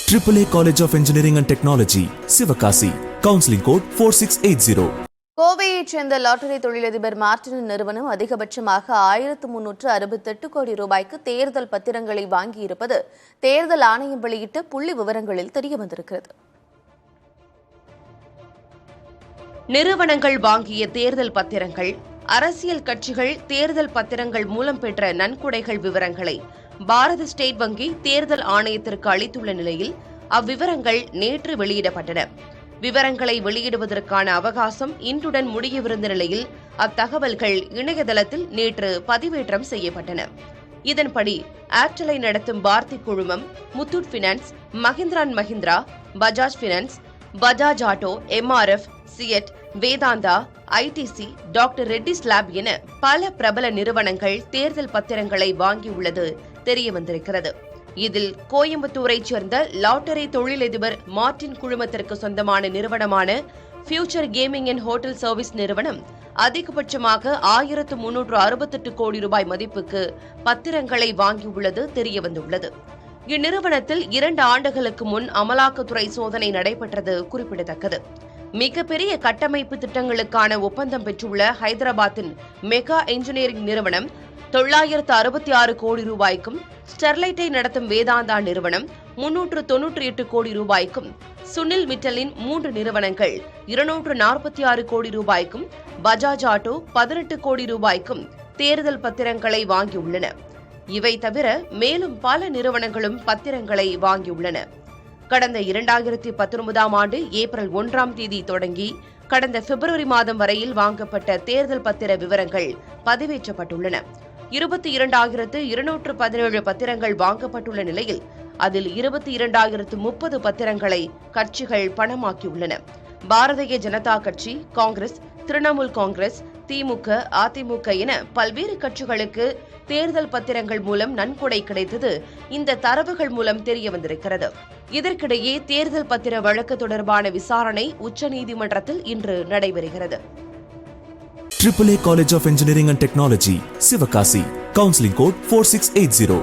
AAA College of Engineering and Technology, Sivakasi. Counseling code 4680. கோவையைச் சேர்ந்த lottery தொழிலதிபர் Martin நிறுவனம் அதிகபட்சமாக 1368 கோடி ரூபாய்க்கு தேர்தல் பத்திரங்களை வாங்கியிருப்பது தேர்தல் ஆணையம் வெளியிட்ட புள்ளி விவரங்களில் தெரியவந்திருக்கிறது. நிறுவனங்கள் வாங்கிய தேர்தல் பத்திரங்கள், அரசியல் கட்சிகள் தேர்தல் பத்திரங்கள் மூலம் பெற்ற நன்கொடைகள் விவரங்களை பாரத ஸ்டேட் வங்கி தேர்தல் ஆணையத்திற்கு அளித்துள்ள நிலையில் அவ்விவரங்கள் நேற்று வெளியிடப்பட்டன. விவரங்களை வெளியிடுவதற்கான அவகாசம் இன்றுடன் முடியவிருந்த நிலையில் அத்தகவல்கள் இணையதளத்தில் நேற்று பதிவேற்றம் செய்யப்பட்டன. இதன்படி ஏர்டெலை நடத்தும் பாரதி குழுமம், Muthoot finance, Mahindra and Mahindra, Bajaj finance, Bajaj auto, MRF, CEAT, Vedanta, ITC, doctor Reddy's lab என பல பிரபல நிறுவனங்கள் தேர்தல் பத்திரங்களை வாங்கியுள்ளது தெரியவந்திருக்கிறது. இதில் கோயம்புத்தூரைச் சேர்ந்த லாட்டரி தொழிலதிபர் மார்டின் குழுமத்திற்கு சொந்தமான நிறுவனமான future gaming and hotel service நிறுவனம் அதிகபட்சமாக 1368 கோடி ரூபாய் மதிப்புக்கு பத்திரங்களை வாங்கியுள்ளது தெரியவந்துள்ளது. இந்நிறுவனத்தில் 2 ஆண்டுகளுக்கு முன் அமலாக்கத்துறை சோதனை நடைபெற்றது குறிப்பிடத்தக்கது. மிகப்பெரிய கட்டமைப்பு திட்டங்களுக்கான ஒப்பந்தம் பெற்றுள்ள ஹைதராபாத்தின் மெகா என்ஜினியரிங் நிறுவனம் 966 கோடி ரூபாய்க்கும், ஸ்டெர்லைட்டை நடத்தும் வேதாந்தா நிறுவனம் 398 கோடி ரூபாய்க்கும், சுனில் மிட்டலின் 3 நிறுவனங்கள் 246 கோடி ரூபாய்க்கும், பஜாஜ் ஆட்டோ 18 கோடி ரூபாய்க்கும் தேர்தல் பத்திரங்களை வாங்கியுள்ளன. இவை தவிர மேலும் பல நிறுவனங்களும் பத்திரங்களை வாங்கியுள்ளன. கடந்த 2019ஆம் ஆண்டு ஏப்ரல் 1ஆம் தேதி தொடங்கி கடந்த பிப்ரவரி மாதம் வரையில் வாங்கப்பட்ட தேர்தல் பத்திர விவரங்கள் பதிவேற்றப்பட்டுள்ளன. 22,217 பத்திரங்கள் வாங்கப்பட்டுள்ள நிலையில் அதில் 22,030 பத்திரங்களை கட்சிகள் பணமாக்கியுள்ளன. பாரதிய ஜனதா கட்சி, காங்கிரஸ், திரிணாமுல் காங்கிரஸ், திமுக, அதிமுக என பல்வேறு கட்சிகளுக்கு தேர்தல் பத்திரங்கள் மூலம் நன்கொடை கிடைத்தது இந்த தரவுகள் மூலம் தெரியவந்திருக்கிறது. இதற்கிடையே தேர்தல் பத்திர வழக்கு தொடர்பான விசாரணை உச்சநீதிமன்றத்தில் இன்று நடைபெறுகிறது. AAA College of Engineering and Technology, Sivakasi. Counseling code 4680.